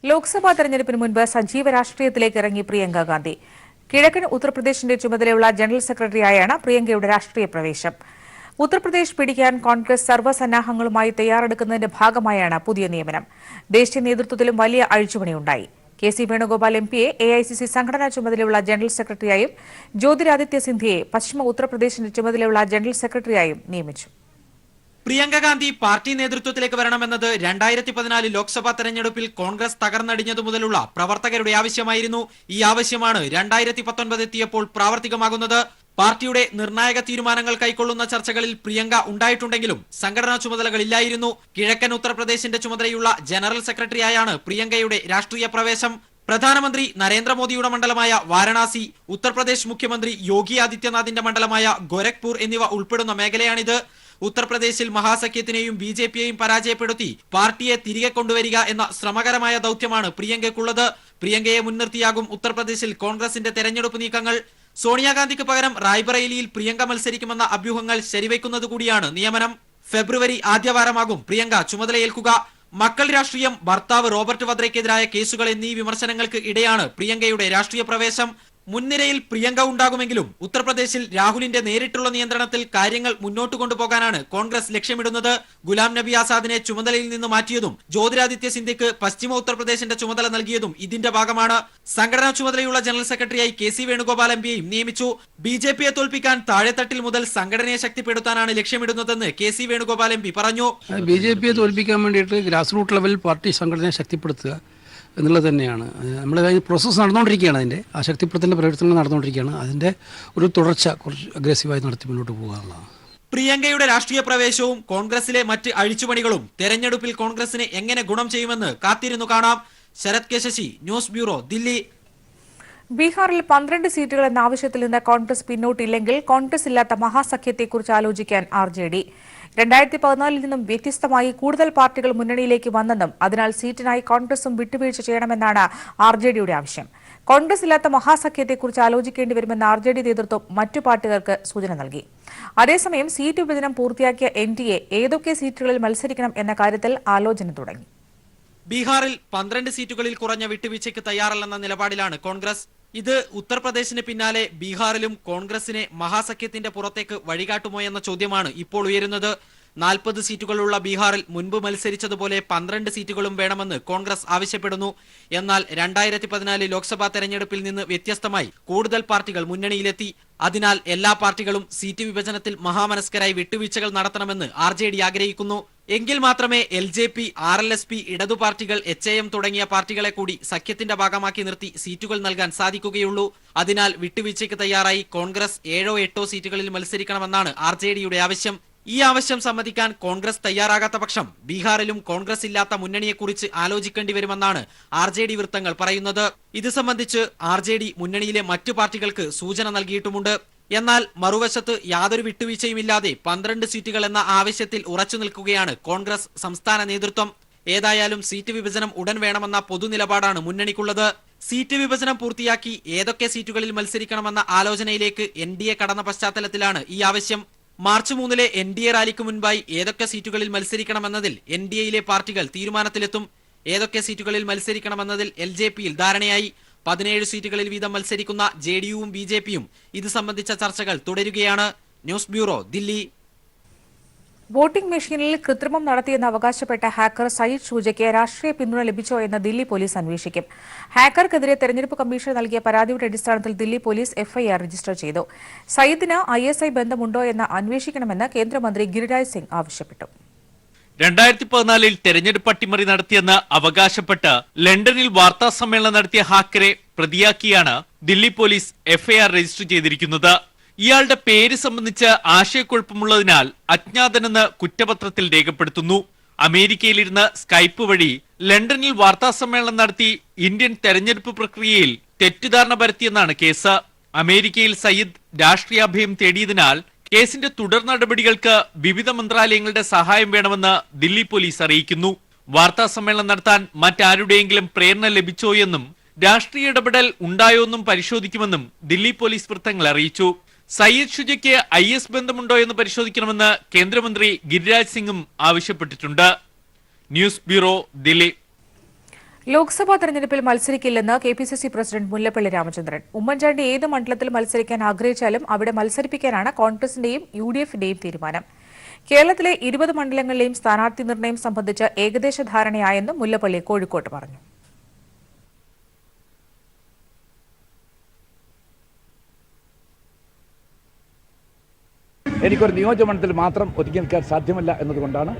ലോക്സഭാ തെരഞ്ഞെടുപ്പിന് മുൻപ് സജീവ രാഷ്ട്രീയത്തിലേക്ക് ഇറങ്ങി പ്രിയങ്ക ഗാന്ധി. കിഴക്കൻ ഉത്തർപ്രദേശിന്റെ ചുമതലയുള്ള ജനറൽ സെക്രട്ടറിയായാണ് പ്രിയങ്കയുടെ രാഷ്ട്രീയ പ്രവേശം. ഉത്തർപ്രദേശ് പിടിക്കാൻ കോൺഗ്രസ് സർവ്വസന്നാഹങ്ങളുമായി തയ്യാറെടുക്കുന്നതിന്റെ ഭാഗമായാണ് പുതിയ നിയമനം. ദേശീയ നേതൃത്വത്തിലും വലിയ അഴിച്ചുപണിയുണ്ടായി. കെ.സി. വേണുഗോപാൽ എംപിയെ എഐസിസി സംഘടനാ ചുമതലയുള്ള ജനറൽ സെക്രട്ടറിയായും ജ്യോതിരാദിത്യ സിന്ധ്യയെ പശ്ചിമ ഉത്തർപ്രദേശിന്റെ ചുമതലയുള്ള ജനറൽ സെക്രട്ടറിയായും നിയമിച്ചു. പ്രിയങ്ക ഗാന്ധി പാർട്ടി നേതൃത്വത്തിലേക്ക് വരണമെന്നത് 2014 ലോക്സഭാ തെരഞ്ഞെടുപ്പിൽ കോൺഗ്രസ് തകർന്നടിഞ്ഞതു മുതലുള്ള പ്രവർത്തകരുടെ ആവശ്യമായിരുന്നു. ഈ ആവശ്യമാണ് 2019 എത്തിയപ്പോൾ പ്രാവർത്തികമാകുന്നത്. പാർട്ടിയുടെ നിർണായക തീരുമാനങ്ങൾ കൈക്കൊള്ളുന്ന ചർച്ചകളിൽ പ്രിയങ്ക ഉണ്ടായിട്ടുണ്ടെങ്കിലും സംഘടനാ ചുമതലകളില്ലായിരുന്നു. കിഴക്കൻ ഉത്തർപ്രദേശിന്റെ ചുമതലയുള്ള ജനറൽ സെക്രട്ടറിയായാണ് പ്രിയങ്കയുടെ രാഷ്ട്രീയ പ്രവേശം. പ്രധാനമന്ത്രി നരേന്ദ്രമോദിയുടെ മണ്ഡലമായ വാരണാസി, ഉത്തർപ്രദേശ് മുഖ്യമന്ത്രി യോഗി ആദിത്യനാഥിന്റെ മണ്ഡലമായ ഗോരഖ്പൂർ എന്നിവ ഉൾപ്പെടുന്ന മേഖലയാണിത്. ഉത്തർപ്രദേശിൽ മഹാസഖ്യത്തിനെയും ബി.ജെ.പിയെയും പരാജയപ്പെടുത്തി പാർട്ടിയെ തിരികെ കൊണ്ടുവരിക എന്ന ശ്രമകരമായ ദൌത്യമാണ് പ്രിയങ്കയ്ക്കുള്ളത്. പ്രിയങ്കയെ മുൻനിർത്തിയാകും ഉത്തർപ്രദേശിൽ കോൺഗ്രസിന്റെ തെരഞ്ഞെടുപ്പ് നീക്കങ്ങൾ. സോണിയാഗാന്ധിക്ക് പകരം റായ്ബറേലിയിൽ പ്രിയങ്ക മത്സരിക്കുമെന്ന അഭ്യൂഹങ്ങൾ ശരിവയ്ക്കുന്നതുകൂടിയാണ് നിയമനം. ഫെബ്രുവരി ആദ്യവാരമാകും പ്രിയങ്ക ചുമതലയേൽക്കുക. മക്കൾ രാഷ്ട്രീയം, ഭർത്താവ് റോബർട്ട് വദ്രയ്ക്കെതിരായ കേസുകൾ എന്നീ വിമർശനങ്ങൾക്ക് ഇടെയാണ് പ്രിയങ്കയുടെ രാഷ്ട്രീയ പ്രവേശം. മുൻനിരയിൽ പ്രിയങ്ക ഉണ്ടാകുമെങ്കിലും ഉത്തർപ്രദേശിൽ രാഹുലിന്റെ നേരിട്ടുള്ള നിയന്ത്രണത്തിൽ കാര്യങ്ങൾ മുന്നോട്ട് കൊണ്ടുപോകാനാണ് കോൺഗ്രസ് ലക്ഷ്യമിടുന്നത്. ഗുലാം നബി ആസാദിനെ ചുമതലയിൽ നിന്ന് മാറ്റിയതും ജ്യോതിരാദിത്യ സിന്ധ്യയ്ക്ക് പശ്ചിമ ഉത്തർപ്രദേശിന്റെ ചുമതല നൽകിയതും ഇതിന്റെ ഭാഗമാണ്. സംഘടനാ ചുമതലയുള്ള ജനറൽ സെക്രട്ടറിയായി കെ.സി. വേണുഗോപാൽ എംപിയെയും നിയമിച്ചു. ബി.ജെ.പിയെ തോൽപ്പിക്കാൻ താഴെത്തട്ടിൽ മുതൽ സംഘടനയെ ശക്തിപ്പെടുത്താനാണ് ലക്ഷ്യമിടുന്നതെന്ന് കെ.സി. വേണുഗോപാൽ എംപി പറഞ്ഞു. ബി.ജെ.പിയെ തോൽപ്പിക്കാൻ വേണ്ടിയിട്ട് ഗ്രാസ് റൂട്ട് ലെവലിൽ പാർട്ടി സംഘടനയെ ശക്തിപ്പെടുത്തുക എന്നുള്ളത് തന്നെയാണ്. നമ്മൾ പ്രോസസ്സ് നടന്നുകൊണ്ടിരിക്കുകയാണ്. അതിൻ്റെ ആ ശക്തിപ്പെടുത്തലിൻ്റെ പ്രവർത്തനങ്ങൾ നടന്നുകൊണ്ടിരിക്കുകയാണ്. അതിൻ്റെ ഒരു തുടർച്ച കുറച്ച് അഗ്രസീവായി നടത്തി മുന്നോട്ട് പോകാനുള്ളതാണ്. പ്രിയങ്കയുടെ രാഷ്ട്രീയ പ്രവേശവും കോൺഗ്രസിലെ മറ്റ് അഴിച്ചുപണികളും തെരഞ്ഞെടുപ്പിൽ കോൺഗ്രസിന് എങ്ങനെ ഗുണം ചെയ്യുമെന്ന് കാത്തിരുന്നു കാണാം. Sarath K Sasi, news bureau, Delhi. ബീഹാറിൽ 12 സീറ്റുകൾ എന്ന ആവശ്യത്തിൽ നിന്ന് കോൺഗ്രസ് പിന്നോട്ടില്ലെങ്കിൽ കോൺഗ്രസ് ഇല്ലാത്ത മഹാസഖ്യത്തെക്കുറിച്ച് ആലോചിക്കാൻ ആർ.ജെ.ഡി. 2014 നിന്നും വ്യത്യസ്തമായി കൂടുതൽ പാർട്ടികൾ മുന്നണിയിലേക്ക് വന്നെന്നും അതിനാൽ സീറ്റിനായി കോൺഗ്രസും വിട്ടുവീഴ്ച ചെയ്യണമെന്നാണ് ആർ.ജെ.ഡിയുടെ ആവശ്യം. കോൺഗ്രസ് ഇല്ലാത്ത മഹാസഖ്യത്തെക്കുറിച്ച് ആലോചിക്കേണ്ടി വരുമെന്ന് ആർ.ജെ.ഡി നേതൃത്വം മറ്റു പാർട്ടികൾക്ക് സൂചന നൽകി. അതേസമയം സീറ്റ് വിഭജനം പൂർത്തിയാക്കിയ എൻ.ഡി.എ ഏതൊക്കെ സീറ്റുകളിൽ മത്സരിക്കണം എന്ന കാര്യത്തിൽ ആലോചന തുടങ്ങി. ബീഹാറിൽ 12 സീറ്റുകളിൽ കുറഞ്ഞ വിട്ടുവീഴ്ചയ്ക്ക് തയ്യാറല്ലെന്ന നിലപാടിലാണ് കോൺഗ്രസ്. ഇത് ഉത്തർപ്രദേശിന് പിന്നാലെ ബീഹാറിലും കോൺഗ്രസിനെ മഹാസഖ്യത്തിന്റെ പുറത്തേക്ക് വഴികാട്ടുമോ എന്ന ചോദ്യമാണ് ഇപ്പോൾ ഉയരുന്നത്. 40 സീറ്റുകളുള്ള ബീഹാറിൽ മുൻപ് മത്സരിച്ചതുപോലെ 12 സീറ്റുകളും വേണമെന്ന് കോൺഗ്രസ് ആവശ്യപ്പെടുന്നു. എന്നാൽ 2014 ലോക്സഭാ തെരഞ്ഞെടുപ്പിൽ നിന്ന് വ്യത്യസ്തമായി കൂടുതൽ പാർട്ടികൾ മുന്നണിയിലെത്തി. അതിനാൽ എല്ലാ പാർട്ടികളും സീറ്റ് വിഭജനത്തിൽ മഹാമനസ്കരായി വിട്ടുവീഴ്ചകൾ നടത്തണമെന്ന് ആർ.ജെ.ഡി ആഗ്രഹിക്കുന്നു. എങ്കിൽ മാത്രമേ എൽ.ജെ.പി, ആർ.എൽ.എസ്.പി, ഇടതു പാർട്ടികൾ, എച്ച്.എ.എം തുടങ്ങിയ പാർട്ടികളെ കൂടി സഖ്യത്തിന്റെ ഭാഗമാക്കി നിർത്തി സീറ്റുകൾ നൽകാൻ സാധിക്കുകയുള്ളൂ. അതിനാൽ വിട്ടുവീഴ്ചയ്ക്ക് തയ്യാറായി കോൺഗ്രസ് 7 or 8 സീറ്റുകളിൽ മത്സരിക്കണമെന്നാണ് ആർ.ജെ.ഡിയുടെ ആവശ്യം. ഈ ആവശ്യം സമ്മതിക്കാൻ കോൺഗ്രസ് തയ്യാറാകാത്ത പക്ഷം ബീഹാറിലും കോൺഗ്രസ് ഇല്ലാത്ത മുന്നണിയെക്കുറിച്ച് ആലോചിക്കേണ്ടി വരുമെന്നാണ് ആർ.ജെ.ഡി വൃത്തങ്ങൾ പറയുന്നത്. ഇത് സംബന്ധിച്ച് ആർ.ജെ.ഡി മുന്നണിയിലെ മറ്റു പാർട്ടികൾക്ക് സൂചന നൽകിയിട്ടുമുണ്ട്. എന്നാൽ മറുവശത്ത് യാതൊരു വിട്ടുവീഴ്ചയുമില്ലാതെ 12 സീറ്റുകൾ എന്ന ആവശ്യത്തിൽ ഉറച്ചു നിൽക്കുകയാണ് കോൺഗ്രസ് സംസ്ഥാന നേതൃത്വം. ഏതായാലും സീറ്റ് വിഭജനം ഉടൻ വേണമെന്ന പൊതുനിലപാടാണ് മുന്നണിക്കുള്ളത്. സീറ്റ് വിഭജനം പൂർത്തിയാക്കി ഏതൊക്കെ സീറ്റുകളിൽ മത്സരിക്കണമെന്ന ആലോചനയിലേക്ക് എൻ.ഡി.എ കടന്ന പശ്ചാത്തലത്തിലാണ് ഈ ആവശ്യം. മാർച്ച് 3 എൻ.ഡി.എ റാലിക്ക് മുൻപായി ഏതൊക്കെ സീറ്റുകളിൽ മത്സരിക്കണമെന്നതിൽ എൻ.ഡി.എയിലെ പാർട്ടികൾ തീരുമാനത്തിലെത്തും. ഏതൊക്കെ സീറ്റുകളിൽ മത്സരിക്കണമെന്നതിൽ എൽ.ജെ.പിയിൽ ധാരണയായി. 17 സീറ്റുകളിൽ വീതം മത്സരിക്കുന്ന ജെ.ഡി.യുവും ബി.ജെ.പിയും ഇത് സംബന്ധിച്ച ചർച്ചകൾ തുടരുകയാണ്. News bureau, Delhi. വോട്ടിംഗ് മെഷീനിൽ കൃത്രിമം നടത്തിയെന്ന് അവകാശപ്പെട്ട ഹാക്കർ സയ്യിദ് ഷൂജയ്ക്ക് രാഷ്ട്രീയ പിന്തുണ ലഭിച്ചോ എന്ന് ദില്ലി പോലീസ് അന്വേഷിക്കും. ഹാക്കർക്കെതിരെ തെരഞ്ഞെടുപ്പ് കമ്മീഷൻ നൽകിയ പരാതിയുടെ അടിസ്ഥാനത്തിൽ ദില്ലി പോലീസ് എഫ്ഐആർ രജിസ്റ്റർ ചെയ്തു. സയ്യിദിന് ISI ബന്ധമുണ്ടോ എന്ന് അന്വേഷിക്കണമെന്ന് കേന്ദ്രമന്ത്രി ഗിരിരാജ് സിംഗ് ആവശ്യപ്പെട്ടു. 2014 തെരഞ്ഞെടുപ്പ് അട്ടിമറി നടത്തിയെന്ന് അവകാശപ്പെട്ട് ലണ്ടനിൽ വാർത്താ സമ്മേളനം നടത്തിയ ഹാക്കറെ പ്രതിയാക്കിയാണ് ദില്ലി പോലീസ് എഫ്ഐആർ രജിസ്റ്റർ ചെയ്തിരിക്കുന്നത്. ഇയാളുടെ പേര് സംബന്ധിച്ച് ആശയക്കുഴപ്പമുള്ളതിനാൽ അജ്ഞാതനെന്ന് കുറ്റപത്രത്തിൽ രേഖപ്പെടുത്തുന്നു. അമേരിക്കയിലിരുന്ന് സ്കൈപ്പ് വഴി ലണ്ടനിൽ വാർത്താ സമ്മേളനം നടത്തി ഇന്ത്യൻ തെരഞ്ഞെടുപ്പ് പ്രക്രിയയിൽ തെറ്റിദ്ധാരണ പരത്തിയെന്നാണ് കേസ്. അമേരിക്കയിൽ സയ്യിദ് രാഷ്ട്രീയാഭയം തേടിയതിനാൽ കേസിന്റെ തുടർ നടപടികൾക്ക് വിവിധ മന്ത്രാലയങ്ങളുടെ സഹായം വേണമെന്ന് ദില്ലി പോലീസ് അറിയിക്കുന്നു. വാർത്താ സമ്മേളനം നടത്താൻ മറ്റാരുടെയെങ്കിലും പ്രേരണ ലഭിച്ചോയെന്നും രാഷ്ട്രീയ ഇടപെടൽ ഉണ്ടായോന്നും പരിശോധിക്കുമെന്നും ദില്ലി പോലീസ് വൃത്തങ്ങൾ അറിയിച്ചു. സയ്യിദ് ഷുജയ്ക്ക് IS ബന്ധമുണ്ടോ എന്ന് പരിശോധിക്കണമെന്ന് കേന്ദ്രമന്ത്രി ഗിരിരാജ് സിംഗും ആവശ്യപ്പെട്ടിട്ടുണ്ട്. News bureau, Delhi. ലോക്സഭാ തെരഞ്ഞെടുപ്പിൽ മത്സരിക്കില്ലെന്ന് കെപിസിസി പ്രസിഡന്റ് മുല്ലപ്പള്ളി രാമചന്ദ്രൻ. ഉമ്മൻചാണ്ടി ഏത് മണ്ഡലത്തിൽ മത്സരിക്കാൻ ആഗ്രഹിച്ചാലും അവിടെ മത്സരിപ്പിക്കാനാണ് കോൺഗ്രസിന്റെയും യുഡിഎഫിന്റെയും തീരുമാനം. കേരളത്തിലെ 20 മണ്ഡലങ്ങളിലെയും സ്ഥാനാർത്ഥി നിർണയം സംബന്ധിച്ച് ഏകദേശ ധാരണയായെന്നും മുല്ലപ്പള്ളി കോഴിക്കോട്ട് പറഞ്ഞു. എനിക്കൊരു നിയോജകമണ്ഡലത്തിൽ മാത്രം ഒതുക്കി നിൽക്കാൻ സാധ്യമല്ല എന്നതുകൊണ്ടാണ്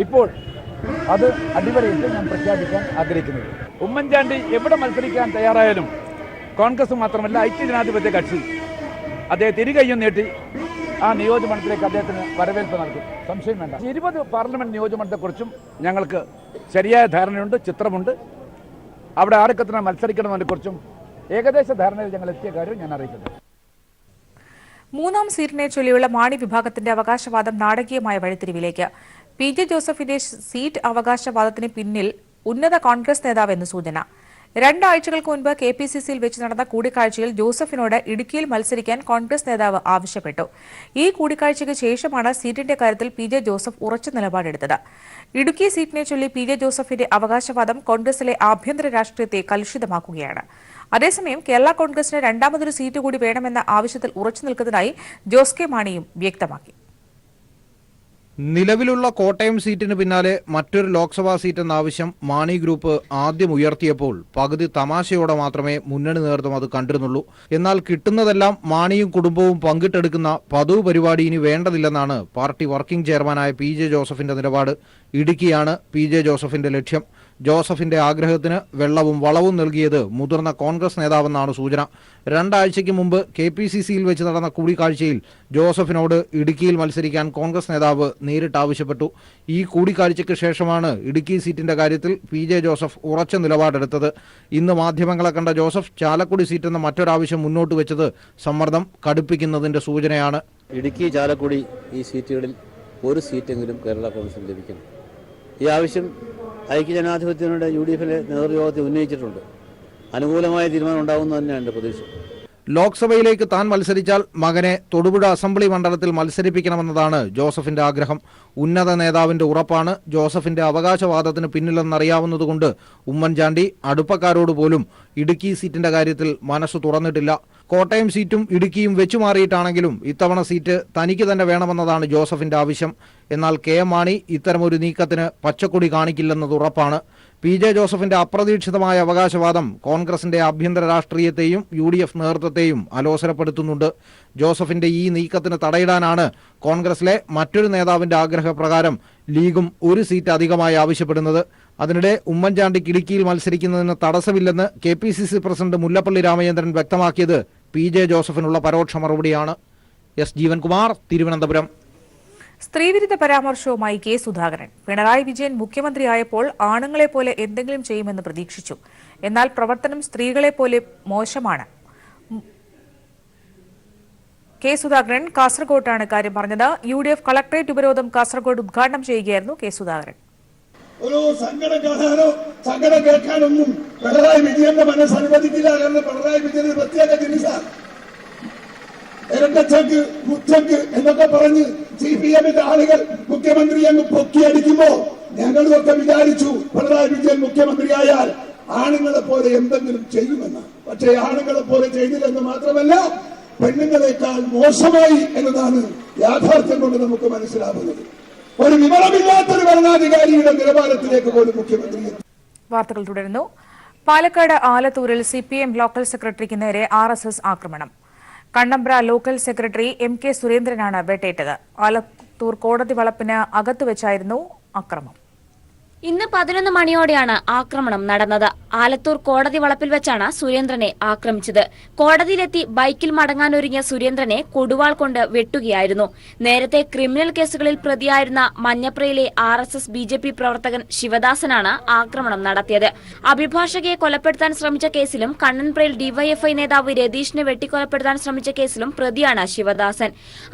ഇപ്പോൾ അത് അടിവരയിട്ട് ഞാൻ പ്രഖ്യാപിക്കാൻ ആഗ്രഹിക്കുന്നത്. ഉമ്മൻചാണ്ടി എവിടെ മത്സരിക്കാൻ തയ്യാറായാലും കോൺഗ്രസ് മാത്രമല്ല ഐക്യജനാധിപത്യ കക്ഷി അദ്ദേഹം തിരികെയും നീട്ടി ആ നിയോജകമണ്ഡലത്തിലേക്ക് അദ്ദേഹത്തിന് വരവേൽപ്പ് നൽകും. സംശയം വേണ്ട. 20 പാർലമെന്റ് നിയോജകമണ്ഡലത്തെക്കുറിച്ചും ഞങ്ങൾക്ക് ശരിയായ ധാരണയുണ്ട്, ചിത്രമുണ്ട്. അവിടെ ആരൊക്കെ മത്സരിക്കണമെന്നതിനെക്കുറിച്ചും ഏകദേശ ധാരണയിൽ ഞങ്ങൾ എത്തിയ കാര്യം ഞാൻ അറിയിക്കുന്നു. 3ാം സീറ്റിനെ ചൊല്ലിയുള്ള മാണി വിഭാഗത്തിന്റെ അവകാശവാദം നാടകീയമായ വഴിത്തിരിവിലേക്ക്. പി ജെ ജോസഫിന്റെ സീറ്റ് അവകാശവാദത്തിന് പിന്നിൽ ഉന്നത കോൺഗ്രസ് നേതാവെന്ന് സൂചന. 2 ആഴ്ചകൾക്ക് മുൻപ് കെപിസിസിയിൽ വെച്ച് നടന്ന കൂടിക്കാഴ്ചയിൽ ജോസഫിനോട് ഇടുക്കിയിൽ മത്സരിക്കാൻ കോൺഗ്രസ് നേതാവ് ആവശ്യപ്പെട്ടു. ഈ കൂടിക്കാഴ്ചയ്ക്ക് ശേഷമാണ് സീറ്റിന്റെ കാര്യത്തിൽ പി ജെ ജോസഫ് ഉറച്ച നിലപാടെടുത്തത്. ഇടുക്കി സീറ്റിനെ ചൊല്ലി പി ജെ ജോസഫിന്റെ അവകാശവാദം കോൺഗ്രസിലെ ആഭ്യന്തര രാഷ്ട്രീയത്തെ കലുഷിതമാക്കുകയാണ്. അതേസമയം കേരള കോൺഗ്രസിന് രണ്ടാമതൊരു സീറ്റ് കൂടി വേണമെന്ന ആവശ്യത്തിൽ ഉറച്ചു നിൽക്കുന്നതായി ജോസ് കെ മാണിയും വ്യക്തമാക്കി. നിലവിലുള്ള കോട്ടയം സീറ്റിന് പിന്നാലെ മറ്റൊരു ലോക്സഭാ സീറ്റെന്ന ആവശ്യം മാണി ഗ്രൂപ്പ് ആദ്യം ഉയർത്തിയപ്പോൾ പകുതി തമാശയോടെ മാത്രമേ മുന്നണി നേതൃത്വം അത് കണ്ടിരുന്നുള്ളൂ. എന്നാൽ കിട്ടുന്നതെല്ലാം മാണിയും കുടുംബവും പങ്കിട്ടെടുക്കുന്ന പതിവ് പരിപാടി ഇനി വേണ്ടതില്ലെന്നാണ് പാർട്ടി വർക്കിംഗ് ചെയർമാനായ പി ജെ ജോസഫിന്റെ നിലപാട്. ഇടുക്കിയാണ് പി ജെ ജോസഫിന്റെ ലക്ഷ്യം. ജോസഫിന്റെ ആഗ്രഹത്തിന് വെള്ളവും വളവും നൽകിയത് മുതിർന്ന കോൺഗ്രസ് നേതാവെന്നാണ് സൂചന. 2 ആഴ്ചയ്ക്ക് മുമ്പ് കെപിസിസിയിൽ വെച്ച് നടന്ന കൂടിക്കാഴ്ചയിൽ ജോസഫിനോട് ഇടുക്കിയിൽ മത്സരിക്കാൻ കോൺഗ്രസ് നേതാവ് നേരിട്ട് ആവശ്യപ്പെട്ടു. ഈ കൂടിക്കാഴ്ചയ്ക്ക് ശേഷമാണ് ഇടുക്കി സീറ്റിന്റെ കാര്യത്തിൽ പി ജെ ജോസഫ് ഉറച്ച നിലപാടെടുത്തത്. ഇന്ന് മാധ്യമങ്ങളെ കണ്ട ജോസഫ് ചാലക്കുടി സീറ്റെന്ന മറ്റൊരാവശ്യം മുന്നോട്ട് വെച്ചത് സമ്മർദ്ദം കടുപ്പിക്കുന്നതിന്റെ സൂചനയാണ്. ഇടുക്കി, ചാലക്കുടി ഈ സീറ്റുകളിൽ ഒരു സീറ്റെങ്കിലും കേരള കോൺഗ്രസിന് ലഭിക്കണം. ഈ ആവശ്യം ഐക്യജനാധിപത്യത്തിനുടെ UDFിലെ നേതൃയോഗത്തിൽ ഉന്നയിച്ചിട്ടുണ്ട്. അനുകൂലമായ തീരുമാനം ഉണ്ടാകുമെന്ന് തന്നെയാണ് എൻ്റെ പ്രതീക്ഷ. ലോക്സഭയിലേക്ക് താൻ മത്സരിച്ചാൽ മകനെ തൊടുപുഴ അസംബ്ലി മണ്ഡലത്തിൽ മത്സരിപ്പിക്കണമെന്നതാണ് ജോസഫിന്റെ ആഗ്രഹം. ഉന്നത നേതാവിന്റെ ഉറപ്പാണ് ജോസഫിന്റെ അവകാശവാദത്തിന് പിന്നിലെന്നറിയാവുന്നതുകൊണ്ട് ഉമ്മൻചാണ്ടി അടുപ്പക്കാരോട് പോലും ഇടുക്കി സീറ്റിന്റെ കാര്യത്തിൽ മനസ്സ് തുറന്നിട്ടില്ല. കോട്ടയം സീറ്റും ഇടുക്കിയും വെച്ചുമാറിയിട്ടാണെങ്കിലും ഇത്തവണ സീറ്റ് തനിക്ക് തന്നെ വേണമെന്നതാണ് ജോസഫിന്റെ ആവശ്യം. എന്നാൽ കെ എം മാണി ഇത്തരമൊരു നീക്കത്തിന് പച്ചക്കൊടി കാണിക്കില്ലെന്നത് ഉറപ്പാണ്. പി ജെ ജോസഫിന്റെ അപ്രതീക്ഷിതമായ അവകാശവാദം കോൺഗ്രസിന്റെ ആഭ്യന്തര രാഷ്ട്രീയത്തെയും UDF നേതൃത്വത്തെയും അലോസരപ്പെടുത്തുന്നുണ്ട്. ജോസഫിന്റെ ഈ നീക്കത്തിന് തടയിടാനാണ് കോൺഗ്രസിലെ മറ്റൊരു നേതാവിന്റെ ആഗ്രഹപ്രകാരം ലീഗും ഒരു സീറ്റ് അധികമായി ആവശ്യപ്പെടുന്നത്. അതിനിടെ ഉമ്മൻചാണ്ടിക്ക് ഇടുക്കിയിൽ മത്സരിക്കുന്നതിന് തടസ്സമില്ലെന്ന് KPCC പ്രസിഡന്റ് മുല്ലപ്പള്ളി രാമചന്ദ്രൻ വ്യക്തമാക്കിയത് പി ജെ ജോസഫിനുള്ള പരോക്ഷ മറുപടിയാണ്. എസ് ജീവൻകുമാർ, തിരുവനന്തപുരം. സ്ത്രീവിരുദ്ധ പരാമർശവുമായി കെ സുധാകരൻ. പിണറായി വിജയൻ മുഖ്യമന്ത്രിയായപ്പോൾ ആണുങ്ങളെപ്പോലെ എന്തെങ്കിലും ചെയ്യുമെന്ന് പ്രതീക്ഷിച്ചു. എന്നാൽ പ്രവർത്തനം സ്ത്രീകളെപ്പോലെ മോശമാണ്. കെ സുധാകരൻ കാസർഗോട്ടാണ് കാര്യം പറഞ്ഞത്. UDF കളക്ടറേറ്റ് ഉപരോധം കാസർഗോഡ് ഉദ്ഘാടനം ചെയ്യുകയായിരുന്നു കെ സുധാകരൻ. ഒരു സങ്കടം കാണാനോ സങ്കടം കേൾക്കാനൊന്നും പിണറായി വിജയന്റെ മനസ്സ് അനുവദിക്കില്ല. കാരണം പിണറായി വിജയൻ പ്രത്യേക ജിനിസാണ്. ഇരട്ടച്ചക്ക്, മുച്ചക്ക് എന്നൊക്കെ പറഞ്ഞ് CPMന്റെ ആളുകൾ മുഖ്യമന്ത്രി അങ്ങ് പൊക്കിയടിക്കുമ്പോ ഞങ്ങളുമൊക്കെ വിചാരിച്ചു പിണറായി വിജയൻ മുഖ്യമന്ത്രിയായാൽ ആണുങ്ങളെ പോലെ എന്തെങ്കിലും ചെയ്യുമെന്ന്. പക്ഷേ ആണുങ്ങളെ പോലെ ചെയ്തില്ലെന്ന് മാത്രമല്ല, പെണ്ണുങ്ങളെക്കാൾ മോശമായി എന്നതാണ് യാഥാർത്ഥ്യം കൊണ്ട് നമുക്ക് മനസ്സിലാവുന്നത്. ഒരു വിവരമില്ലാത്തൊരു ഭരണാധികാരിയുടെ നിലവാരത്തിലേക്ക് പോലും മുഖ്യമന്ത്രി. വാർത്തകൾ തുടരുന്നു. പാലക്കാട് ആലത്തൂരിൽ CPM ലോക്കൽ സെക്രട്ടറിക്ക് നേരെ RSS ആക്രമണം. കണ്ണമ്പ്ര ലോക്കൽ സെക്രട്ടറി MK സുരേന്ദ്രനാണ് വെട്ടേറ്റത്. ആലത്തൂർ കോടതി വളപ്പിന് അകത്തുവെച്ചായിരുന്നു ആക്രമണം. ഇന്ന് 11 മണിയോടെയാണ് ആക്രമണം നടന്നത്. ആലത്തൂർ കോടതി വളപ്പിൽ വെച്ചാണ് സുരേന്ദ്രനെ ആക്രമിച്ചത്. കോടതിയിലെത്തി ബൈക്കിൽ മടങ്ങാനൊരുങ്ങിയ സുരേന്ദ്രനെ കൊടുവാൾ കൊണ്ട് വെട്ടുകയായിരുന്നു. നേരത്തെ ക്രിമിനൽ കേസുകളിൽ പ്രതിയായിരുന്ന മഞ്ഞപ്രയിലെ RSS BJP പ്രവർത്തകൻ ശിവദാസനാണ് ആക്രമണം നടത്തിയത്. അഭിഭാഷകയെ കൊലപ്പെടുത്താൻ ശ്രമിച്ച കേസിലും കണ്ണൻപ്രയിൽ DYFI നേതാവ് രതീഷിനെ വെട്ടിക്കൊലപ്പെടുത്താൻ ശ്രമിച്ച കേസിലും പ്രതിയാണ് ശിവദാസൻ.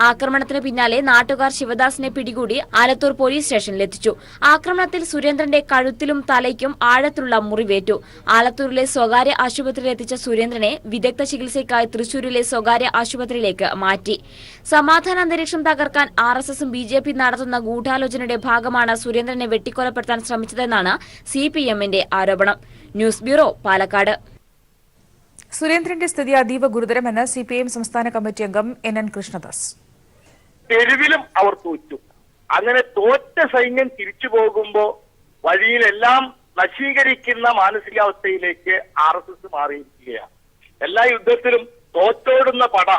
ആക്രമണത്തിന് പിന്നാലെ നാട്ടുകാർ ശിവദാസിനെ പിടികൂടി ആലത്തൂർ പോലീസ് സ്റ്റേഷനിലെത്തിച്ചു. ആക്രമണത്തിൽ സുരേന്ദ്രൻ സുരേന്ദ്രന്റെ കഴുത്തിലും തലയ്ക്കും ആഴത്തിലുള്ള മുറിവേറ്റു. ആലത്തൂരിലെ സ്വകാര്യ ആശുപത്രിയിൽ എത്തിച്ച സുരേന്ദ്രനെ വിദഗ്ധ ചികിത്സയ്ക്കായി തൃശൂരിലെ സ്വകാര്യ ആശുപത്രിയിലേക്ക് മാറ്റി. സമാധാന അന്തരീക്ഷം തകർക്കാൻ RSSും BJP നടത്തുന്ന ഗൂഢാലോചനയുടെ ഭാഗമാണ് സുരേന്ദ്രനെ വെട്ടിക്കൊലപ്പെടുത്താൻ ശ്രമിച്ചതെന്നാണ് CPMന്റെ ആരോപണം. News bureau, Palakkad. സുരേന്ദ്രന്റെ സ്ഥിതി അതീവ ഗുരുതരമെന്ന് CPM സംസ്ഥാന കമ്മിറ്റി അംഗം NN കൃഷ്ണദാസ്. തെരുവിലും അവർ തോറ്റു. അങ്ങനെ തോറ്റ സൈന്യം തിരിച്ചു പോകുമ്പോൾ വഴിയിലെല്ലാം നശീകരിക്കുന്ന മാനസികാവസ്ഥയിലേക്ക് RSS മാറിയിരിക്കുകയാണ്. എല്ലാ യുദ്ധത്തിലും തോറ്റോടുന്ന പട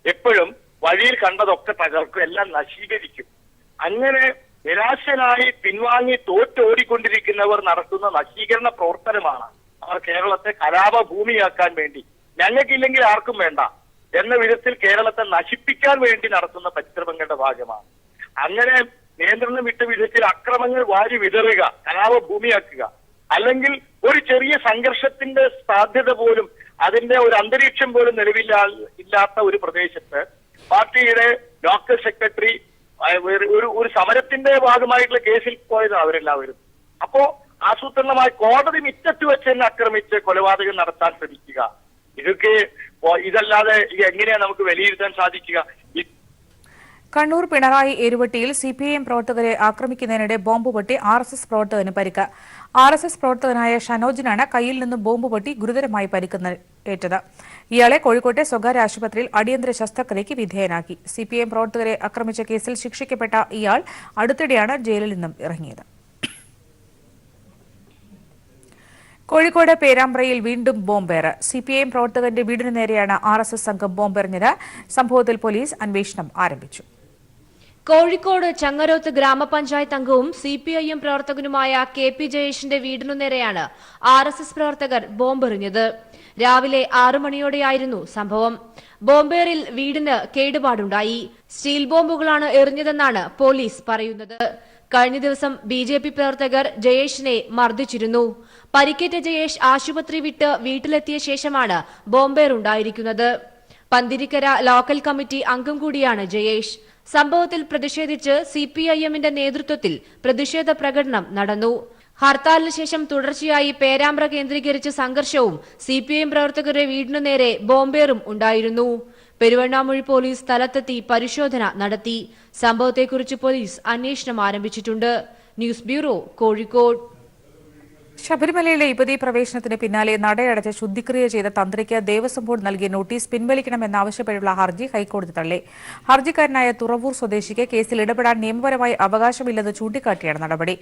എപ്പോഴും വഴിയിൽ കണ്ടതൊക്കെ തകർക്കും, എല്ലാം നശീകരിക്കും. അങ്ങനെ നിരാശനായി പിൻവാങ്ങി തോറ്റോടിക്കൊണ്ടിരിക്കുന്നവർ നടത്തുന്ന നശീകരണ പ്രവർത്തനമാണ് അവർ കേരളത്തെ കലാപഭൂമിയാക്കാൻ വേണ്ടി, ഞങ്ങൾക്കില്ലെങ്കിൽ ആർക്കും വേണ്ട എന്ന വിധത്തിൽ കേരളത്തെ നശിപ്പിക്കാൻ വേണ്ടി നടത്തുന്ന പരിശ്രമങ്ങളുടെ ഭാഗമാണ്. അങ്ങനെ നിയന്ത്രണം വിട്ട വിധത്തിൽ അക്രമങ്ങൾ വാരി വിതറുക, കലാപഭൂമിയാക്കുക, അല്ലെങ്കിൽ ഒരു ചെറിയ സംഘർഷത്തിന്റെ സാധ്യത പോലും, അതിന്റെ ഒരു അന്തരീക്ഷം പോലും നിലവിലില്ലാത്ത ഒരു പ്രദേശത്ത് പാർട്ടിയുടെ ലോക്കൽ സെക്രട്ടറി ഒരു സമരത്തിന്റെ ഭാഗമായിട്ടുള്ള കേസിൽ പോയതാണ് അവരെല്ലാവരും. അപ്പോ ആസൂത്രണമായി കോടതി മിറ്റത്ത് വെച്ച് തന്നെ ആക്രമിച്ച് കൊലപാതകം നടത്താൻ ശ്രമിക്കുക, ഇതല്ലാതെ എങ്ങനെയാണ് നമുക്ക് വിലയിരുത്താൻ സാധിക്കുക? കണ്ണൂർ പിണറായി ഏരുവട്ടിയിൽ CPIM പ്രവർത്തകരെ ആക്രമിക്കുന്നതിനിടെ ബോംബ് പൊട്ടി RSS പ്രവർത്തകന് പരിക്ക്. RSS പ്രവർത്തകനായ ഷനോജിനാണ് കയ്യിൽ നിന്ന് ബോംബ് പൊട്ടി ഗുരുതരമായി പരിക്കേറ്റത്. ഇയാളെ കോഴിക്കോട്ടെ സ്വകാര്യ ആശുപത്രിയിൽ അടിയന്തര ശസ്ത്രക്രിയയ്ക്ക് വിധേയനാക്കി. CPIM പ്രവർത്തകരെ ആക്രമിച്ച കേസിൽ ശിക്ഷിക്കപ്പെട്ട ഇയാൾ അടുത്തിടെയാണ് ജയിലിൽ നിന്നും ഇറങ്ങിയത്. കോഴിക്കോട് പേരാമ്പ്രയിൽ വീണ്ടും ബോംബേറ്. CPIM പ്രവർത്തകന്റെ വീടിനു നേരെയാണ് RSS സംഘം ബോംബെറിഞ്ഞത്. സംഭവത്തിൽ പോലീസ് അന്വേഷണം ആരംഭിച്ചു. കോഴിക്കോട് ചങ്ങരോത്ത് ഗ്രാമപഞ്ചായത്ത് അംഗവും CPIM പ്രവർത്തകനുമായ KP ജയേഷിന്റെ വീടിനു നേരെയാണ് RSS പ്രവർത്തകർ ബോംബെറിഞ്ഞത്. രാവിലെ 6 മണിയോടെയായിരുന്നു സംഭവം. ബോംബേറിൽ വീടിന് കേടുപാടുണ്ടായി. സ്റ്റീൽ ബോംബുകളാണ് എറിഞ്ഞതെന്നാണ് പോലീസ് പറയുന്നത്. കഴിഞ്ഞ ദിവസം BJP പ്രവർത്തകർ ജയേഷിനെ മർദ്ദിച്ചിരുന്നു. പരിക്കേറ്റ ജയേഷ് ആശുപത്രി വിട്ട് വീട്ടിലെത്തിയ ശേഷമാണ് ബോംബേറുണ്ടായിരിക്കുന്നത്. പന്തിരിക്കര ലോക്കൽ കമ്മിറ്റി അംഗം കൂടിയാണ് ജയേഷ്. സംഭവത്തിൽ പ്രതിഷേധിച്ച് CPIMന്റെ നേതൃത്വത്തിൽ പ്രതിഷേധ പ്രകടനം നടന്നു. ഹർത്താലിന് ശേഷം തുടർച്ചയായി പേരാമ്പ്ര കേന്ദ്രീകരിച്ച് സംഘർഷവും CPIM പ്രവർത്തകരുടെ വീടിനു നേരെ ബോംബേറും ഉണ്ടായിരുന്നു. പെരുവണ്ണാമൊഴി പോലീസ് സ്ഥലത്തെത്തി പരിശോധന നടത്തി. സംഭവത്തെക്കുറിച്ച് പോലീസ് അന്വേഷണം ആരംഭിച്ചിട്ടുണ്ട്. News bureau, Kozhikode. ശബരിമലയിലെ യുവതീ പ്രവേശനത്തിന് പിന്നാലെ നടയടച്ച് ശുദ്ധിക്രിയ ചെയ്ത തന്ത്രിക്ക് ദേവസ്വം ബോർഡ് നൽകിയ നോട്ടീസ് പിൻവലിക്കണമെന്നാവശ്യപ്പെട്ടുള്ള ഹർജി ഹൈക്കോടതി തള്ളി. ഹർജിക്കാരനായ തുറവൂർ സ്വദേശിക്ക് കേസിൽ ഇടപെടാൻ നിയമപരമായി അവകാശമില്ലെന്ന് ചൂണ്ടിക്കാട്ടിയാണ് നടപടി.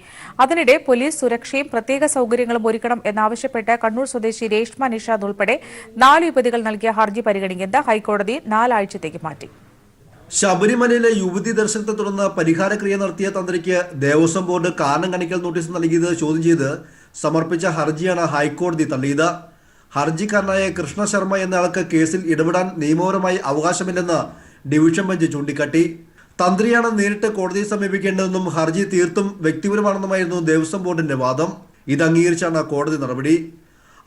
അതിനിടെ പോലീസ് സുരക്ഷയും പ്രത്യേക സൌകര്യങ്ങളും ഒരുക്കണം എന്നാവശ്യപ്പെട്ട് കണ്ണൂർ സ്വദേശി രേഷ്മ നിഷാദ് ഉൾപ്പെടെ 4 യുവതികൾ നൽകിയ ഹർജി പരിഗണിക്കുന്നത് ഹൈക്കോടതി 4 ആഴ്ചത്തേക്ക് മാറ്റി. ശബരിമലയിലെ യുവതി ദർശനത്തെ തുടർന്ന് പരിഹാരക്രിയ നടത്തിയ തന്ത്രിക്ക് ദേവസ്വം ബോർഡ് കാരണം കാണിക്കൽ നോട്ടീസ് നൽകിയത് ചോദ്യം ചെയ്ത് സമർപ്പിച്ച ഹർജിയാണ് ഹൈക്കോടതി തള്ളിയത്. ഹർജിക്കാരനായ കൃഷ്ണ ശർമ്മ എന്നയാൾക്ക് കേസിൽ ഇടപെടാൻ നിയമപരമായി അവകാശമില്ലെന്ന് ഡിവിഷൻ ബെഞ്ച് ചൂണ്ടിക്കാട്ടി. തന്ത്രിയാണ് നേരിട്ട് കോടതിയെ സമീപിക്കേണ്ടതെന്നും ഹർജി തീർത്തും വ്യക്തിപരമാണെന്നുമായിരുന്നു ദേവസ്വം ബോർഡിന്റെ വാദം. ഇത് അംഗീകരിച്ചാണ് കോടതി നടപടി.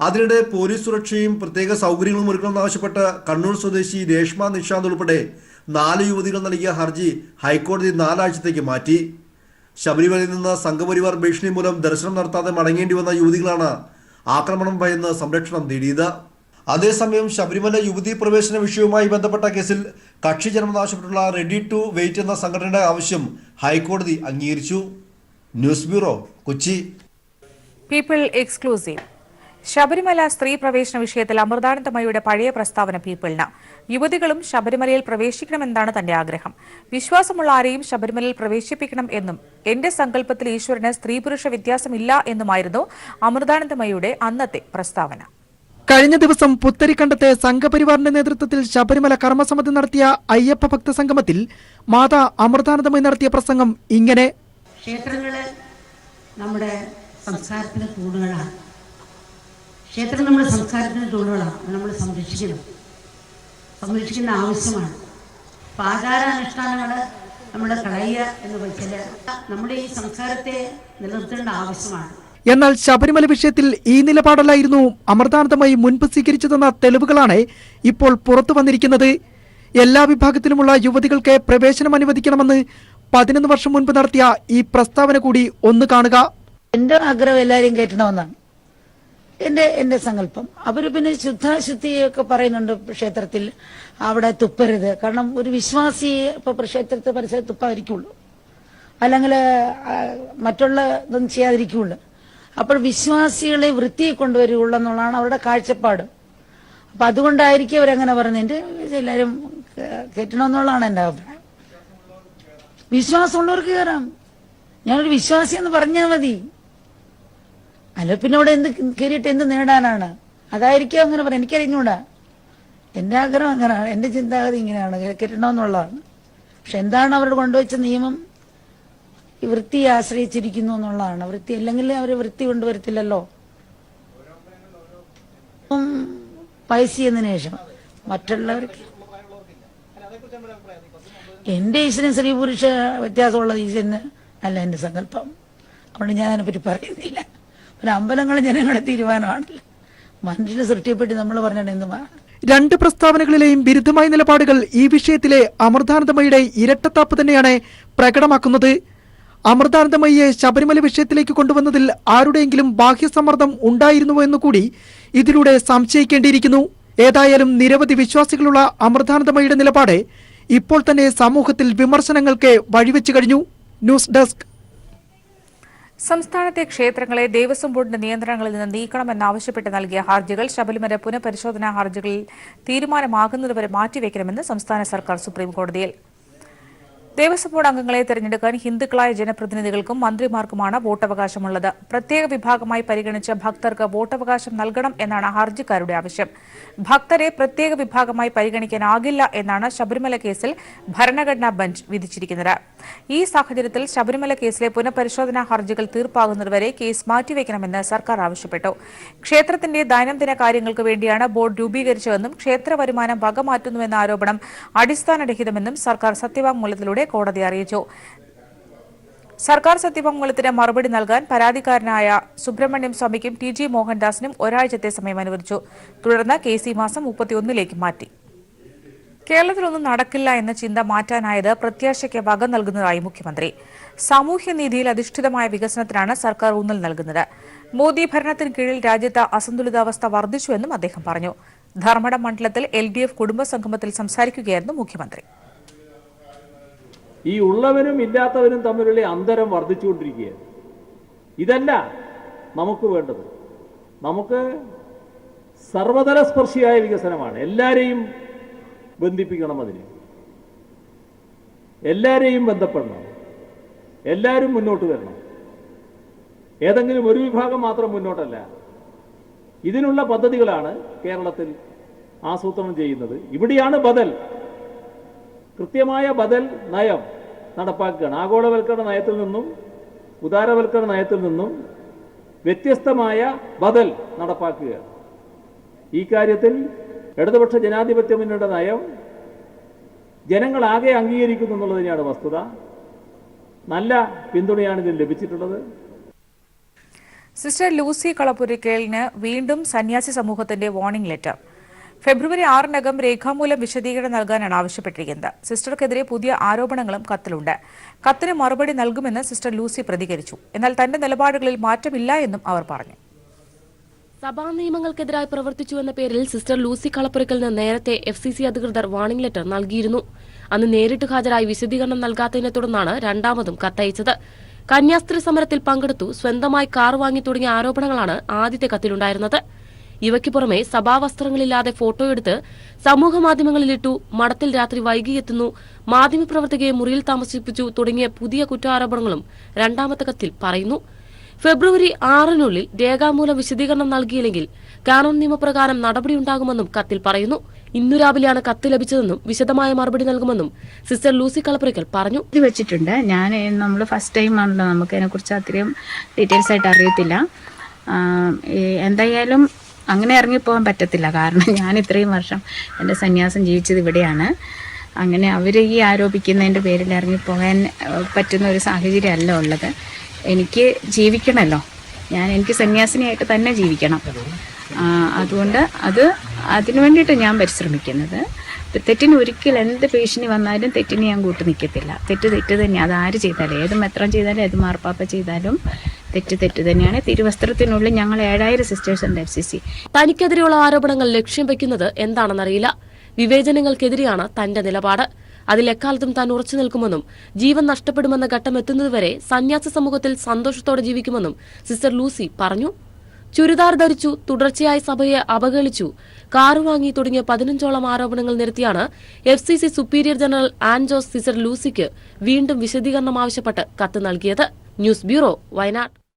അതിനിടെ പോലീസ് സുരക്ഷയും പ്രത്യേക സൗകര്യങ്ങളും ഒരുക്കണമെന്നാവശ്യപ്പെട്ട് കണ്ണൂർ സ്വദേശി രേഷ്മ നിഷാദ് ഉൾപ്പെടെ 4 യുവതികൾ നൽകിയ ഹർജി ഹൈക്കോടതി 4 ആഴ്ചത്തേക്ക് മാറ്റി. ശബരിമലയിൽ നിന്ന് സംഘപരിവാർ ഭീഷണി മൂലം ദർശനം നടത്താതെ മടങ്ങേണ്ടി വന്ന യുവതികളാണ് ആക്രമണം ഭയന്ന് സംരക്ഷണം നേടിയത്. അതേസമയം ശബരിമല യുവതീ പ്രവേശന വിഷയവുമായി ബന്ധപ്പെട്ട കേസിൽ കക്ഷി ചേരണമെന്നാവശ്യപ്പെട്ടുള്ള റെഡി ടു വെയിറ്റ് എന്ന സംഘടനയുടെ ആവശ്യം ഹൈക്കോടതി അംഗീകരിച്ചു. News bureau, Kochi. People exclusive. Sabarimala സ്ത്രീ പ്രവേശന വിഷയത്തിൽ അമൃതാനന്ദമയിയുടെ പഴയ പ്രസ്താവന പീപ്പിളിന്. യുവതികളും ശബരിമലയിൽ പ്രവേശിക്കണമെന്നാണ് തന്റെ ആഗ്രഹം. വിശ്വാസമുള്ള ആരെയും ശബരിമലയിൽ പ്രവേശിപ്പിക്കണം എന്നും എന്റെ സങ്കല്പത്തിൽ ഈശ്വരന് സ്ത്രീ പുരുഷ വ്യത്യാസമില്ല എന്നുമായിരുന്നു അമൃതാനന്ദമയിയുടെ അന്നത്തെ പ്രസ്താവന. കഴിഞ്ഞ ദിവസം പുത്തരിക്കണ്ടത്തെ സംഘപരിവാറിന്റെ നേതൃത്വത്തിൽ ശബരിമല കർമ്മസമിതി നടത്തിയ അയ്യപ്പ ഭക്ത സംഗമത്തിൽ മാതാ അമൃതാനന്ദമയി നടത്തിയ പ്രസംഗം ഇങ്ങനെ: ക്ഷേത്രങ്ങള് നമ്മുടെ സംസ്കാരത്തിന്റെ തൂണുകളാണ്. ക്ഷേത്രം നമ്മുടെ സംസ്കാരത്തിന്റെ തൂണുകളാണ്. നമ്മൾ സംരക്ഷിക്കേണ്ട ആവശ്യമാണ്. ആചാരാനുഷ്ഠാനങ്ങൾ നമ്മൾ കളയുക എന്ന് വെച്ചാൽ നമ്മുടെ ഈ സംസ്കാരത്തെ നിലനിർത്തേണ്ട ആവശ്യമാണ്. എന്നാൽ ശബരിമല വിഷയത്തിൽ ഈ നിലപാടല്ലായിരുന്നു അമൃതാനന്ദമയി മുൻപ് സ്വീകരിച്ചതെന്ന തെളിവുകളാണ് ഇപ്പോൾ പുറത്തു വന്നിരിക്കുന്നത്. എല്ലാ വിഭാഗത്തിലുമുള്ള യുവതികൾക്ക് പ്രവേശനം അനുവദിക്കണമെന്ന് 11 വർഷം മുൻപ് നടത്തിയ ഈ പ്രസ്താവന കൂടി ഒന്ന് കാണുക. എൻ്റെ ആഗ്രഹം എല്ലാവരെയും കയറ്റണമെന്നാണ് എന്റെ സങ്കല്പം. അവര് പിന്നെ ശുദ്ധാശുദ്ധിയൊക്കെ പറയുന്നുണ്ട് ക്ഷേത്രത്തിൽ, അവിടെ തുപ്പരുത്. കാരണം ഒരു വിശ്വാസി ഇപ്പൊ ക്ഷേത്രത്തെ പരിസരത്ത് തുപ്പാതിരിക്കുള്ളൂ, അല്ലെങ്കിൽ മറ്റുള്ള ഇതൊന്നും ചെയ്യാതിരിക്കുള്ളൂ. അപ്പോൾ വിശ്വാസികളെ വൃത്തിയെ കൊണ്ടുവരികയുള്ളൂ എന്നുള്ളതാണ് അവരുടെ കാഴ്ചപ്പാട്. അപ്പൊ അതുകൊണ്ടായിരിക്കും അവരങ്ങനെ പറഞ്ഞത്. എല്ലാവരും കയറ്റണമെന്നുള്ളതാണ് എൻ്റെ അഭിപ്രായം. വിശ്വാസമുള്ളവർക്ക് കയറാം. ഞാനൊരു വിശ്വാസി എന്ന് പറഞ്ഞാൽ മതി. അല്ല പിന്നെ അവിടെ കയറിയിട്ട് എന്ത് നേടാനാണ്? അതായിരിക്കും അങ്ങനെ പറയാം. എനിക്കറിഞ്ഞൂടാ. എന്റെ ആഗ്രഹം അങ്ങനെയാണ്, എന്റെ ചിന്താഗതി ഇങ്ങനെയാണ്, കയറ്റണമെന്നുള്ളതാണ്. പക്ഷെ എന്താണ് അവർ കൊണ്ടുവച്ച നിയമം? ഈ വൃത്തിയെ ആശ്രയിച്ചിരിക്കുന്നു എന്നുള്ളതാണ്. വൃത്തി അല്ലെങ്കിൽ അവർ വൃത്തി കൊണ്ടുവരത്തില്ലല്ലോ. പൈസ എന്നതിന് ശേഷം മറ്റുള്ളവർക്ക് എന്റെ ഈശ്വരൻ സ്ത്രീ പുരുഷ വ്യത്യാസമുള്ള ഈശ്വരന് അല്ല എന്റെ സങ്കല്പം. അതുകൊണ്ട് ഞാൻ അതിനെപ്പറ്റി പറയുന്നില്ല. ഒരു അമ്പലങ്ങൾ ജനങ്ങളുടെ തീരുമാനമാണല്ലോ. മനുഷ്യനെ സൃഷ്ടിപ്പെട്ട് നമ്മൾ പറഞ്ഞിട്ട് എന്തുമാ. രണ്ട് പ്രസ്താവനകളിലെയും വിരുദ്ധമായ നിലപാടുകൾ ഈ വിഷയത്തിലെ അമൃതാനന്ദമയിയുടെ ഇരട്ടത്താപ്പ് തന്നെയാണ് പ്രകടമാക്കുന്നത്. അമൃതാനന്ദമയിയെ ശബരിമല വിഷയത്തിലേക്ക് കൊണ്ടുവന്നതിൽ ആരുടെയെങ്കിലും ബാഹ്യസമ്മർദ്ദം ഉണ്ടായിരുന്നുവോ എന്നുകൂടി ഇതിലൂടെ സംശയിക്കേണ്ടിയിരിക്കുന്നു. ഏതായാലും നിരവധി വിശ്വാസികളുള്ള അമൃതാനന്ദമയിയുടെ നിലപാട് ഇപ്പോൾ തന്നെ സമൂഹത്തിൽ വിമർശനങ്ങൾക്ക് വഴിവെച്ചു കഴിഞ്ഞു. News desk. സംസ്ഥാനത്തെ ക്ഷേത്രങ്ങളെ ദേവസ്വം ബോർഡിന്റെ നിയന്ത്രണങ്ങളിൽ നിന്ന് നീക്കണമെന്നാവശ്യപ്പെട്ട് നൽകിയ ഹർജികൾ ശബരിമല പുനഃപരിശോധനാ ഹർജികളിൽ തീരുമാനമാകുന്നതുവരെ മാറ്റിവെക്കണമെന്ന് സംസ്ഥാന സർക്കാർ സുപ്രീംകോടതിയിൽ. ദേവസ്വം ബോർഡ് അംഗങ്ങളെ തെരഞ്ഞെടുക്കാൻ ഹിന്ദുക്കളായ ജനപ്രതിനിധികൾക്കും മന്ത്രിമാർക്കുമാണ് വോട്ടവകാശമുള്ളത്. പ്രത്യേക വിഭാഗമായി പരിഗണിച്ച് ഭക്തർക്ക് വോട്ടവകാശം നൽകണം എന്നാണ് ഹർജിക്കാരുടെ ആവശ്യം. ഭക്തരെ പ്രത്യേക വിഭാഗമായി പരിഗണിക്കാനാകില്ല എന്നാണ് ശബരിമല കേസിൽ ഭരണഘടനാ ബെഞ്ച് വിധിച്ചിരിക്കുന്നത്. ഈ സാഹചര്യത്തിൽ ശബരിമല കേസിലെ പുനഃപരിശോധനാ ഹർജികൾ തീർപ്പാകുന്നതുവരെ കേസ് മാറ്റിവെക്കണമെന്ന് സർക്കാർ ആവശ്യപ്പെട്ടു. ക്ഷേത്രത്തിന്റെ ദൈനംദിന കാര്യങ്ങൾക്ക് വേണ്ടിയാണ് ബോർഡ് രൂപീകരിച്ചതെന്നും ക്ഷേത്ര വരുമാനം വകമാറ്റുന്നുവെന്ന ആരോപണം അടിസ്ഥാനരഹിതമെന്നും സർക്കാർ സത്യവാങ്മൂലത്തിലൂടെ കോടതി അറിയിച്ചു. സർക്കാർ സത്യവാങ്മൂലത്തിന് മറുപടി നൽകാൻ പരാതിക്കാരനായ സുബ്രഹ്മണ്യം സ്വാമിക്കും TG മോഹൻദാസിനും ഒരാഴ്ചത്തെ സമയം അനുവദിച്ചു. തുടർന്ന് കേസ് ഈ മാസം 31 മാറ്റി. കേരളത്തിലൊന്നും നടക്കില്ല എന്ന ചിന്ത മാറ്റാനായത് പ്രത്യാശയ്ക്ക് വക നൽകുന്നതായി മുഖ്യമന്ത്രി. സാമൂഹ്യനീതിയിൽ അധിഷ്ഠിതമായ വികസനത്തിനാണ് സർക്കാർ ഊന്നൽ നൽകുന്നത്. മോദി ഭരണത്തിന് കീഴിൽ രാജ്യത്ത് അസന്തുലിതാവസ്ഥ വർദ്ധിച്ചുവെന്നും അദ്ദേഹം പറഞ്ഞു. ധർമ്മടം മണ്ഡലത്തിൽ LDF കുടുംബസംഗമത്തിൽ സംസാരിക്കുകയായിരുന്നു മുഖ്യമന്ത്രി. ഈ ഉള്ളവരും ഇല്ലാത്തവരും തമ്മിലുള്ള അന്തരം വർദ്ധിച്ചുകൊണ്ടിരിക്കുകയാണ്. ഇതല്ല നമുക്ക് വേണ്ടത്. നമുക്ക് സർവതല സ്പർശിയായ വികസനമാണ്. എല്ലാവരെയും ബന്ധിപ്പിക്കണം, അതിന് എല്ലാവരെയും ബന്ധപ്പെടണം, എല്ലാവരും മുന്നോട്ട് വരണം. ഏതെങ്കിലും ഒരു വിഭാഗം മാത്രം മുന്നോട്ടല്ല. ഇതിനുള്ള പദ്ധതികളാണ് കേരളത്തിൽ ആസൂത്രണം ചെയ്യുന്നത്. ഇവിടെയാണ് ബദൽ, കൃത്യമായ ബദൽ നയം നടപ്പാക്കുകയാണ്. ആഗോളവൽക്കരണ നയത്തിൽ നിന്നും ഉദാരവൽക്കരണ നയത്തിൽ നിന്നും വ്യത്യസ്തമായ ബദൽ നടപ്പാക്കുകയാണ്. ഈ കാര്യത്തിൽ ഇടതുപക്ഷ ജനാധിപത്യ മുന്നണിയുടെ നയം ജനങ്ങളാകെ അംഗീകരിക്കുന്നു എന്നുള്ളത് തന്നെയാണ് വസ്തുത. നല്ല പിന്തുണയാണ് ഇതിന് ലഭിച്ചിട്ടുള്ളത്. സിസ്റ്റർ ലൂസി കളപ്പുരയ്ക്കലിന് വീണ്ടും സന്യാസി സമൂഹത്തിന്റെ വാർണിംഗ് ലെറ്റർ. ഫെബ്രുവരി 6-നകം രേഖാമൂലം വിശദീകരണം നൽകാനാണ് ആവശ്യപ്പെട്ടിരിക്കുന്നത്. സിസ്റ്റർക്കെതിരെ പുതിയ ആരോപണങ്ങളും കത്തിലുണ്ട്. കത്തിന് മറുപടി നൽകുമെന്ന് സിസ്റ്റർ ലൂസി പ്രതികരിച്ചു. എന്നാൽ തന്റെ നിലപാടുകളിൽ മാറ്റമില്ല എന്നും അവർ പറഞ്ഞു. സഭാ നിയമങ്ങൾക്കെതിരായി പ്രവർത്തിച്ചുവെന്ന പേരിൽ സിസ്റ്റർ ലൂസി കളപ്പുരയ്ക്കലിന് നേരത്തെ FCC അധികൃതർ വാർണിംഗ് ലെറ്റർ നൽകിയിരുന്നു. അന്ന് നേരിട്ട് ഹാജരായി വിശദീകരണം നൽകാത്തതിനെ തുടർന്നാണ് രണ്ടാമതും കത്തയച്ചത്. കന്യാസ്ത്രീ സമരത്തിൽ പങ്കെടുത്തു, സ്വന്തമായി കാർ വാങ്ങി തുടങ്ങിയ ആരോപണങ്ങളാണ് ആദ്യത്തെ കത്തിലുണ്ടായിരുന്നത്. ഇവയ്ക്ക് പുറമെ സഭാവസ്ത്രങ്ങളില്ലാതെ ഫോട്ടോയെടുത്ത് സമൂഹമാധ്യമങ്ങളിലിട്ടു, മഠത്തിൽ രാത്രി വൈകിയെത്തുന്നു, മാധ്യമപ്രവർത്തകയെ മുറിയിൽ താമസിപ്പിച്ചു തുടങ്ങിയ പുതിയ കുറ്റാരോപണങ്ങളും രണ്ടാമത്തെ കത്തിൽ പറയുന്നു. ഫെബ്രുവരി 6-നുള്ളിൽ രേഖാമൂലം വിശദീകരണം നൽകിയില്ലെങ്കിൽ കാനോൻ നിയമപ്രകാരം നടപടിയുണ്ടാകുമെന്നും കത്തിൽ പറയുന്നു. ഇന്നു രാവിലെയാണ് കത്ത് ലഭിച്ചതെന്നും വിശദമായ മറുപടി നൽകുമെന്നും സിസ്റ്റർ ലൂസി കളപ്പുരയ്ക്കൽ പറഞ്ഞു. ഇത് വെച്ചിട്ടുണ്ട്. നമ്മൾ ഫസ്റ്റ് ടൈം ആണല്ലോ, നമുക്ക് അതിനെക്കുറിച്ച് അത്രയും ഡീറ്റെയിൽസ് ആയിട്ട് അറിയത്തില്ല. എന്തായാലും അങ്ങനെ ഇറങ്ങിപ്പോകാൻ പറ്റത്തില്ല. കാരണം ഞാൻ ഇത്രയും വർഷം എൻ്റെ സന്യാസം ജീവിച്ചത് ഇവിടെയാണ്. അങ്ങനെ അവർ ഈ ആരോപിക്കുന്നതിൻ്റെ പേരിൽ ഇറങ്ങിപ്പോകാൻ പറ്റുന്ന ഒരു സാഹചര്യം അല്ല ഉള്ളത്. എനിക്ക് ജീവിക്കണമല്ലോ, എനിക്ക് സന്യാസിനിയായിട്ട് തന്നെ ജീവിക്കണം. അതുകൊണ്ട് അതിനു വേണ്ടിയിട്ട് ഞാൻ പരിശ്രമിക്കുന്നത്. തെറ്റിന് ഒരിക്കൽ എന്ത് ഭീഷണി വന്നാലും തെറ്റിന് ഞാൻ കൂട്ടു നിൽക്കത്തില്ല. തെറ്റ് തന്നെ, അത് ആര് ചെയ്താലും, ഏത് മെത്രാൻ ചെയ്താലും ഏത് മാർപ്പാപ്പ ചെയ്താലും തെറ്റ് തന്നെയാണ്. തിരുവസ്ത്രത്തിനുള്ളിൽ ഞങ്ങൾ 7000 സിസ്റ്റേഴ്സ് ഉണ്ട് FCC. തനിക്കെതിരെയുള്ള ആരോപണങ്ങൾ ലക്ഷ്യം വെക്കുന്നത് എന്താണെന്നറിയില്ല. വിവേചനങ്ങൾക്കെതിരെയാണ് തന്റെ നിലപാട്. അതിൽ എക്കാലത്തും താൻ ഉറച്ചു നിൽക്കുമെന്നും ജീവൻ നഷ്ടപ്പെടുമെന്ന ഘട്ടം എത്തുന്നതുവരെ സന്യാസ സമൂഹത്തിൽ സന്തോഷത്തോടെ ജീവിക്കുമെന്നും സിസ്റ്റർ ലൂസി പറഞ്ഞു. ചുരിദാർ ധരിച്ചു, തുടർച്ചയായി സഭയെ അവഹേളിച്ചു, കാറ് വാങ്ങി തുടങ്ങിയ 15ഓളം ആരോപണങ്ങൾ നിരത്തിയാണ് FCC superior general Ann Jose sister ലൂസിക്ക് വീണ്ടും വിശദീകരണം ആവശ്യപ്പെട്ട് കത്ത് നൽകിയത്. News bureau, Wayanad.